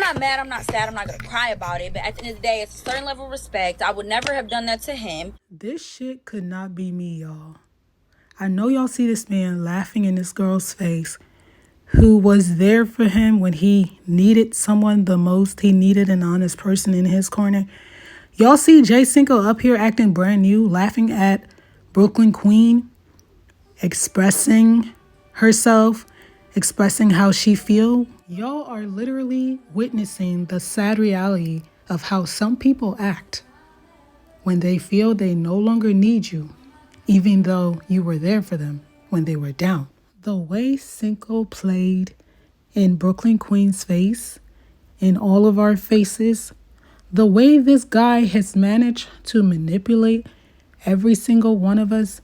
not mad, I'm not sad, I'm not gonna cry about it, but at the end of the day, it's a certain level of respect. I would never have done that to him. This shit could not be me, y'all. I know y'all see this man laughing in this girl's face who was there for him when he needed someone the most. He needed an honest person in his corner. Y'all see Jay Cinco up here acting brand new, laughing at Brooklyn Queen, expressing herself, expressing how she feel. Y'all are literally witnessing the sad reality of how some people act when they feel they no longer need you, even though you were there for them when they were down. The way Cinco played in Brooklyn Queen's face, in all of our faces, the way this guy has managed to manipulate every single one of us,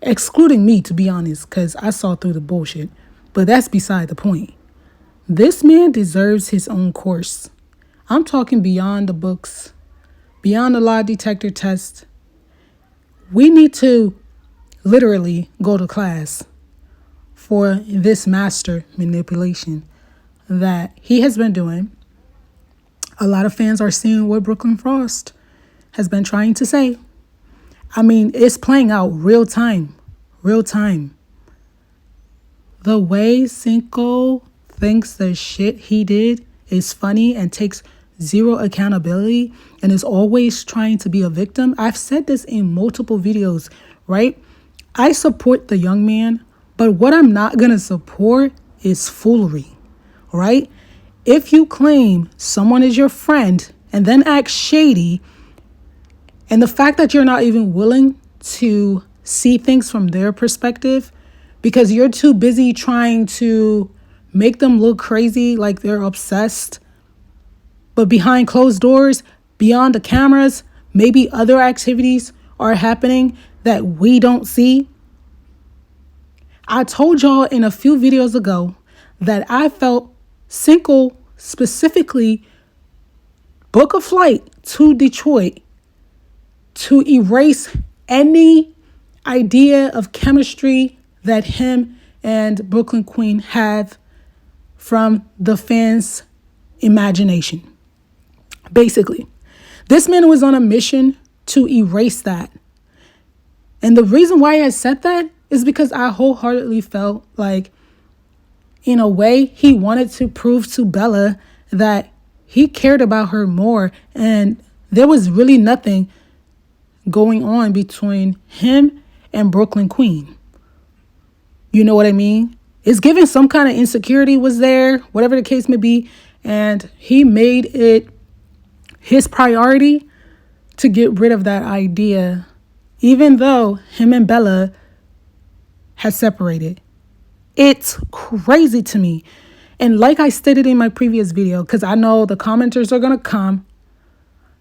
excluding me, to be honest, because I saw through the bullshit. But that's beside the point. This man deserves his own course. I'm talking beyond the books, beyond the lie detector test. We need to literally go to class for this master manipulation that he has been doing. A lot of fans are seeing what Brooklyn Frost has been trying to say. I mean, it's playing out real time. The way Cinco thinks the shit he did is funny and takes zero accountability and is always trying to be a victim. I've said this in multiple videos, right? I support the young man, but what I'm not going to support is foolery, right? If you claim someone is your friend and then act shady, and the fact that you're not even willing to see things from their perspective because you're too busy trying to make them look crazy, like they're obsessed, but behind closed doors, beyond the cameras, maybe other activities are happening that we don't see. I told y'all in a few videos ago that I felt Cinco specifically book a flight to Detroit to erase any idea of chemistry that him and Brooklyn Queen have from the fans' imagination. Basically, this man was on a mission to erase that. And the reason why I said that is because I wholeheartedly felt like, in a way, he wanted to prove to Bella that he cared about her more. And there was really nothing going on between him and Brooklyn Queen. You know what I mean? It's giving some kind of insecurity was there, whatever the case may be. And he made it his priority to get rid of that idea, even though him and Bella had separated. It's crazy to me. And like I stated in my previous video, because I know the commenters are going to come,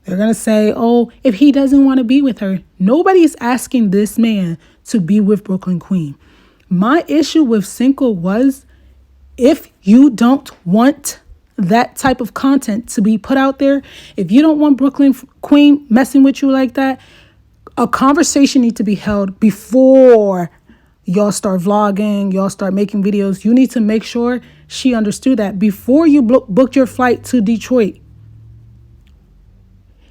they're going to say, oh, if he doesn't want to be with her, nobody's asking this man to be with Brooklyn Queen. My issue with Cinco was, if you don't want that type of content to be put out there, if you don't want Brooklyn Queen messing with you like that, a conversation needs to be held before y'all start vlogging, y'all start making videos. You need to make sure she understood that before you booked your flight to Detroit.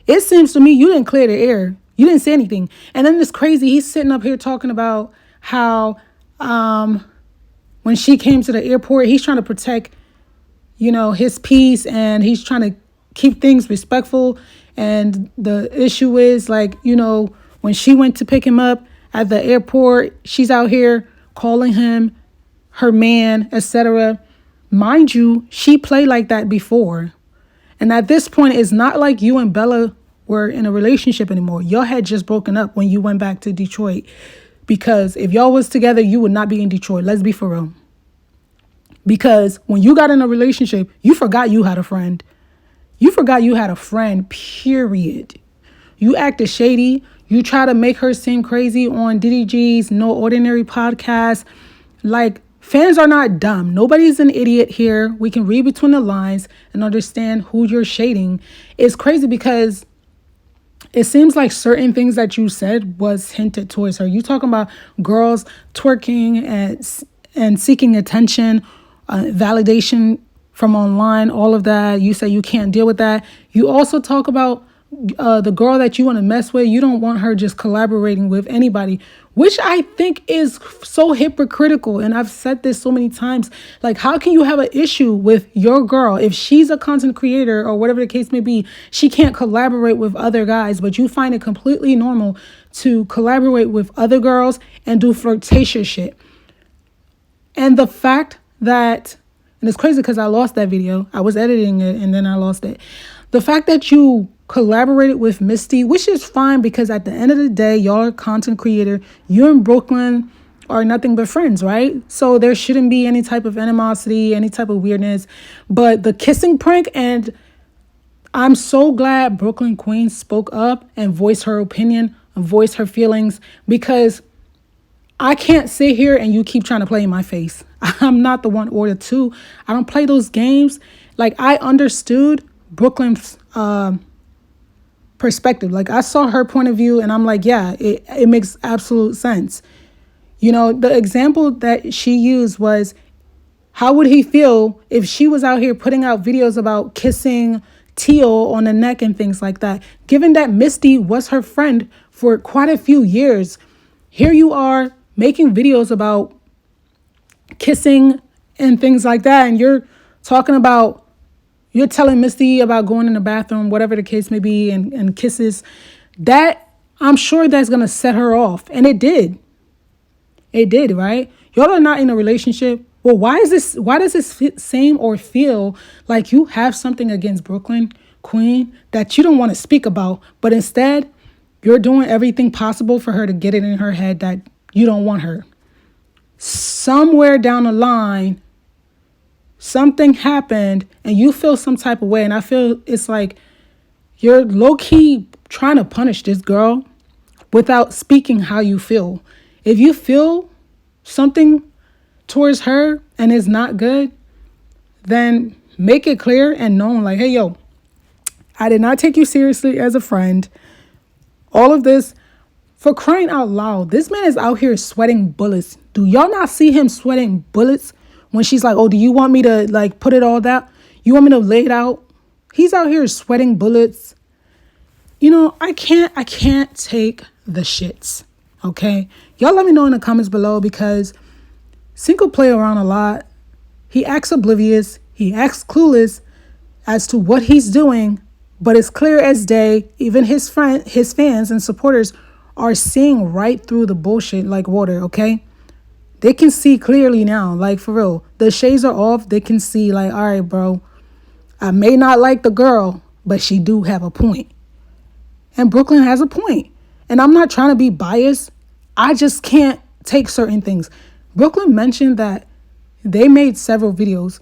It seems to me you didn't clear the air. You didn't say anything. And then it's crazy. He's sitting up here talking about how when she came to the airport, he's trying to protect, his peace, and he's trying to keep things respectful. And the issue is, when she went to pick him up at the airport, she's out here calling him her man, etc. Mind you, she played like that before. And at this point, it's not like you and Bella were in a relationship anymore. Y'all had just broken up when you went back to Detroit. Because if y'all was together, you would not be in Detroit. Let's be for real. Because when you got in a relationship, you forgot you had a friend. You forgot you had a friend, period. You acted shady. You try to make her seem crazy on DDG's No Ordinary podcast. Fans are not dumb. Nobody's an idiot here. We can read between the lines and understand who you're shading. It's crazy because it seems like certain things that you said was hinted towards her. You talking about girls twerking and seeking attention, validation from online, all of that. You say you can't deal with that. You also talk about the girl that you want to mess with. You don't want her just collaborating with anybody, which I think is so hypocritical. And I've said this so many times. Like, how can you have an issue with your girl if she's a content creator or whatever the case may be? She can't collaborate with other guys, but you find it completely normal to collaborate with other girls and do flirtatious shit. And the fact that, and it's crazy because I lost that video. I was editing it and then I lost it. The fact that you collaborated with Misty, which is fine because at the end of the day, y'all are content creator. You and Brooklyn are nothing but friends, right? So there shouldn't be any type of animosity, any type of weirdness. But the kissing prank, and I'm so glad Brooklyn Queen spoke up and voiced her opinion and voiced her feelings, because I can't sit here and you keep trying to play in my face. I'm not the one or the two. I don't play those games. Like, I understood Brooklyn's perspective. Like, I saw her point of view and I'm like, yeah, it makes absolute sense. You know, the example that she used was, how would he feel if she was out here putting out videos about kissing Teal on the neck and things like that? Given that Misty was her friend for quite a few years, here you are making videos about kissing and things like that. And you're telling Misty about going in the bathroom, whatever the case may be, and kisses. That, I'm sure that's going to set her off. And it did. It did, right? Y'all are not in a relationship. Well, why does this seem or feel like you have something against Brooklyn Queen that you don't want to speak about, but instead you're doing everything possible for her to get it in her head that you don't want her? Somewhere down the line, something happened and you feel some type of way. And I feel it's like you're low-key trying to punish this girl without speaking how you feel. If you feel something towards her and it's not good, then make it clear and known, like, hey, yo, I did not take you seriously as a friend. All of this, for crying out loud, this man is out here sweating bullets. Do y'all not see him sweating bullets when she's like, oh, do you want me to like put it all down? You want me to lay it out? He's out here sweating bullets. You know, I can't take the shits. Okay. Y'all let me know in the comments below, because Cinco play around a lot. He acts oblivious. He acts clueless as to what he's doing, but it's clear as day. Even his fans and supporters are seeing right through the bullshit like water, okay? They can see clearly now, like, for real. The shades are off. They can see, like, all right, bro, I may not like the girl, but she do have a point. And Brooklyn has a point. And I'm not trying to be biased. I just can't take certain things. Brooklyn mentioned that they made several videos.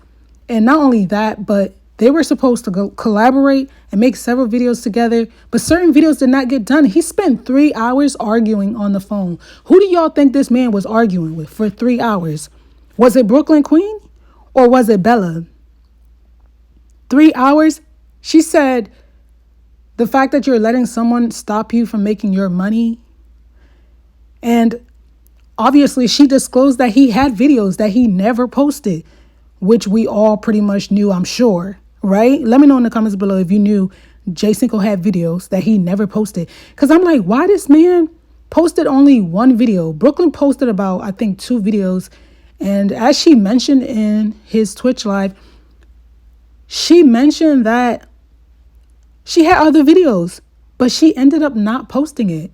And not only that, but they were supposed to go collaborate and make several videos together. But certain videos did not get done. He spent 3 hours arguing on the phone. Who do y'all think this man was arguing with for 3 hours? Was it Brooklyn Queen or was it Bella? 3 hours? She said, the fact that you're letting someone stop you from making your money. And obviously she disclosed that he had videos that he never posted, which we all pretty much knew, I'm sure, right? Let me know in the comments below if you knew J Cinco had videos that he never posted. Because I'm like, why this man posted only one video? Brooklyn posted about, I think, 2 videos. And as she mentioned in his Twitch live, she mentioned that she had other videos, but she ended up not posting it.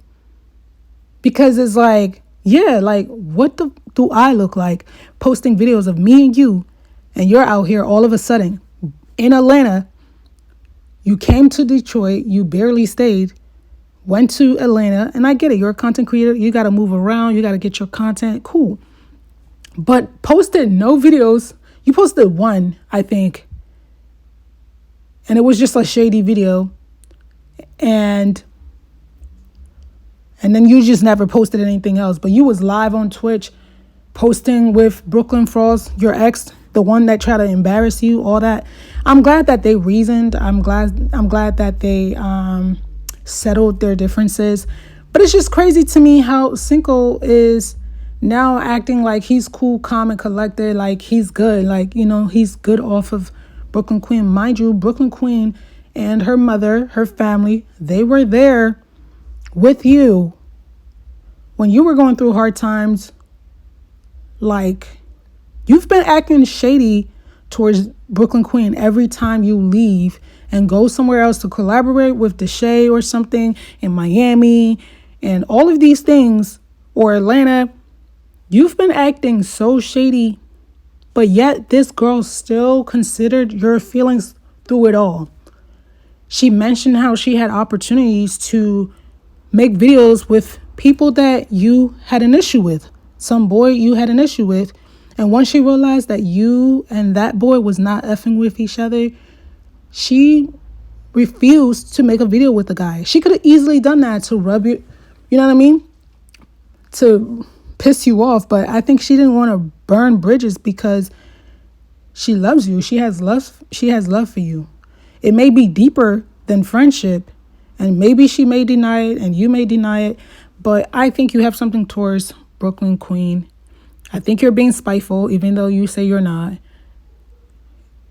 Because it's like, yeah, like, what do I look like posting videos of me and you, and you're out here all of a sudden in Atlanta? You came to Detroit, you barely stayed, went to Atlanta, and I get it. You're a content creator. You got to move around. You got to get your content. Cool. But posted no videos. You posted one, I think. And it was just a shady video. And then you just never posted anything else. But you was live on Twitch posting with Brooklyn Frost, your ex, the one that tried to embarrass you, all that. I'm glad that they reasoned. I'm glad that they settled their differences. But it's just crazy to me how Cinco is now acting like he's cool, calm, and collected, like he's good. Like, you know, he's good off of Brooklyn Queen. Mind you, Brooklyn Queen and her mother, her family, they were there with you when you were going through hard times. Like, you've been acting shady towards Brooklyn Queen every time you leave and go somewhere else to collaborate with Deshae or something in Miami and all of these things, or Atlanta. You've been acting so shady, but yet this girl still considered your feelings through it all. She mentioned how she had opportunities to make videos with people that you had an issue with, some boy you had an issue with. And once she realized that you and that boy was not effing with each other, she refused to make a video with the guy. She could have easily done that to rub you, you know what I mean? To piss you off. But I think she didn't want to burn bridges because she loves you. She has love. She has love for you. It may be deeper than friendship, and maybe she may deny it and you may deny it, but I think you have something towards Brooklyn Queen. I think you're being spiteful, even though you say you're not.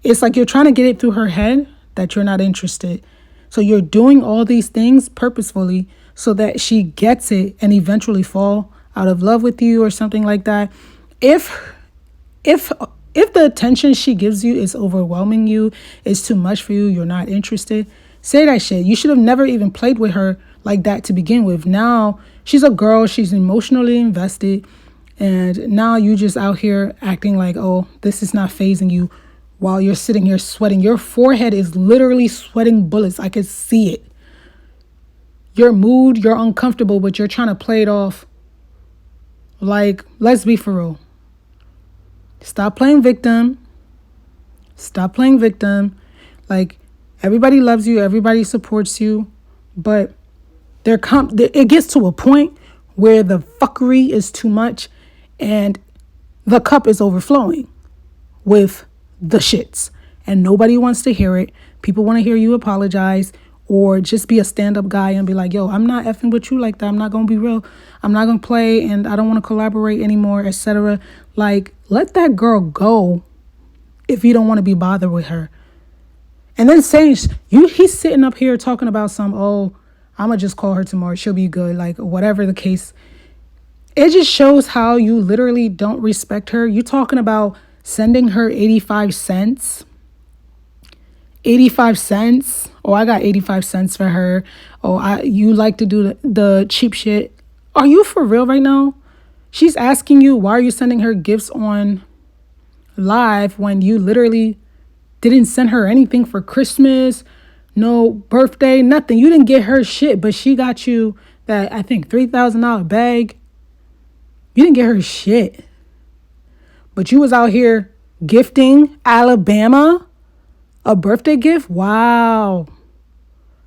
It's like you're trying to get it through her head that you're not interested. So you're doing all these things purposefully so that she gets it and eventually fall out of love with you or something like that. If the attention she gives you is overwhelming you, it's too much for you, you're not interested, say that shit. You should have never even played with her like that to begin with. Now she's a girl, she's emotionally invested, and now you just out here acting like, oh, this is not phasing you while you're sitting here sweating. Your forehead is literally sweating bullets. I could see it. Your mood, you're uncomfortable, but you're trying to play it off. Like, let's be for real. Stop playing victim. Stop playing victim. Like, everybody loves you, everybody supports you, but it gets to a point where the fuckery is too much and the cup is overflowing with the shits, and nobody wants to hear it. People want to hear you apologize or just be a stand-up guy and be like, yo, I'm not effing with you like that. I'm not going to be real. I'm not going to play, and I don't want to collaborate anymore, etc. Like, let that girl go if you don't want to be bothered with her. And then saying, he's sitting up here talking about I'm going to just call her tomorrow. She'll be good. Like, whatever the case. It just shows how you literally don't respect her. You talking about sending her 85 cents. 85 cents. Oh, I got 85 cents for her. Oh, you like to do the cheap shit. Are you for real right now? She's asking you, why are you sending her gifts on live when you literally didn't send her anything for Christmas, no birthday, nothing. You didn't get her shit, but she got you that, I think, $3,000 bag. You didn't get her shit. But you was out here gifting Alabama a birthday gift. Wow.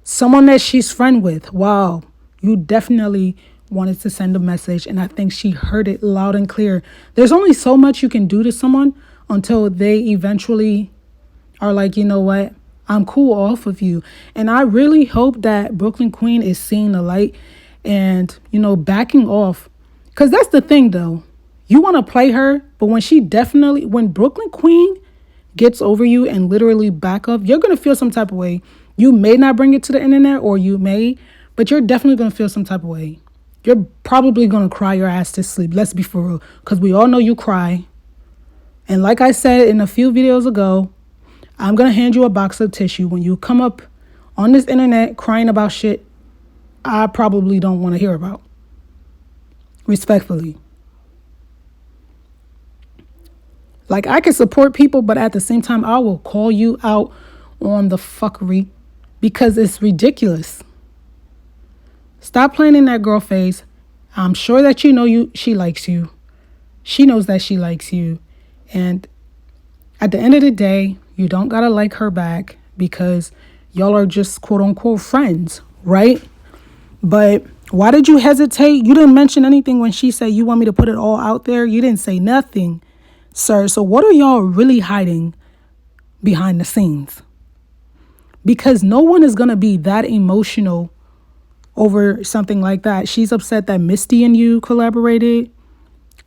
Someone that she's friend with. Wow. You definitely wanted to send a message, and I think she heard it loud and clear. There's only so much you can do to someone until they eventually are like, you know what? I'm cool off of you. And I really hope that Brooklyn Queen is seeing the light and, backing off. Because that's the thing, though. You want to play her, but when Brooklyn Queen gets over you and literally back up, you're going to feel some type of way. You may not bring it to the internet, or you may, but you're definitely going to feel some type of way. You're probably going to cry your ass to sleep. Let's be for real. Because we all know you cry. And like I said in a few videos ago, I'm going to hand you a box of tissue. When you come up on this internet crying about shit I probably don't want to hear about. Respectfully. Like, I can support people, but at the same time, I will call you out on the fuckery because it's ridiculous. Stop playing in that girl face. I'm sure that she likes you. She knows that she likes you. And at the end of the day, you don't gotta like her back because y'all are just quote unquote friends, right? But why did you hesitate? You didn't mention anything when she said you want me to put it all out there. You didn't say nothing, sir. So what are y'all really hiding behind the scenes? Because no one is gonna be that emotional over something like that. She's upset that Misty and you collaborated.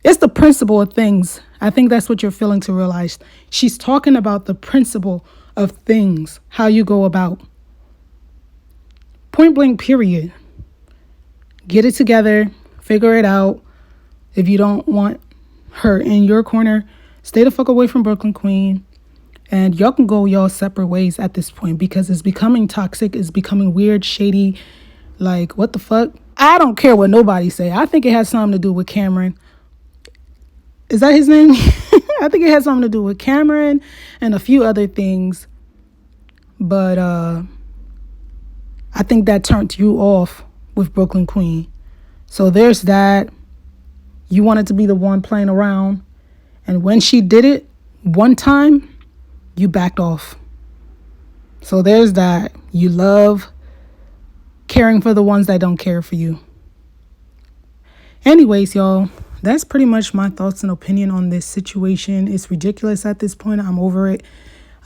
It's the principle of things. I think that's what you're failing to realize. She's talking about the principle of things, how you go about. Point blank, period. Get it together, figure it out. If you don't want her in your corner, stay the fuck away from Brooklyn Queen. And y'all can go y'all separate ways at this point because it's becoming toxic. It's becoming weird, shady. Like, what the fuck? I don't care what nobody say. I think it has something to do with Cameron. Is that his name? I think it has something to do with Cameron and a few other things. But I think that turned you off with Brooklyn Queen. So there's that. You wanted to be the one playing around. And when she did it one time, you backed off. So there's that. You love caring for the ones that don't care for you. Anyways, y'all, that's pretty much my thoughts and opinion on this situation. It's ridiculous at this point. I'm over it.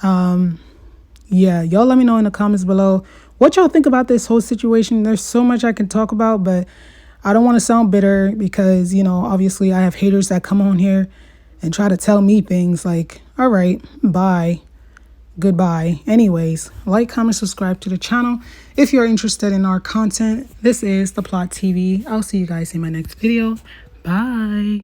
Yeah, y'all let me know in the comments below what y'all think about this whole situation. There's so much I can talk about, but I don't want to sound bitter because, you know, obviously I have haters that come on here and try to tell me things like, all right, bye, goodbye. Anyways, like, comment, subscribe to the channel if you're interested in our content. This is The Plot TV. I'll see you guys in my next video. Bye.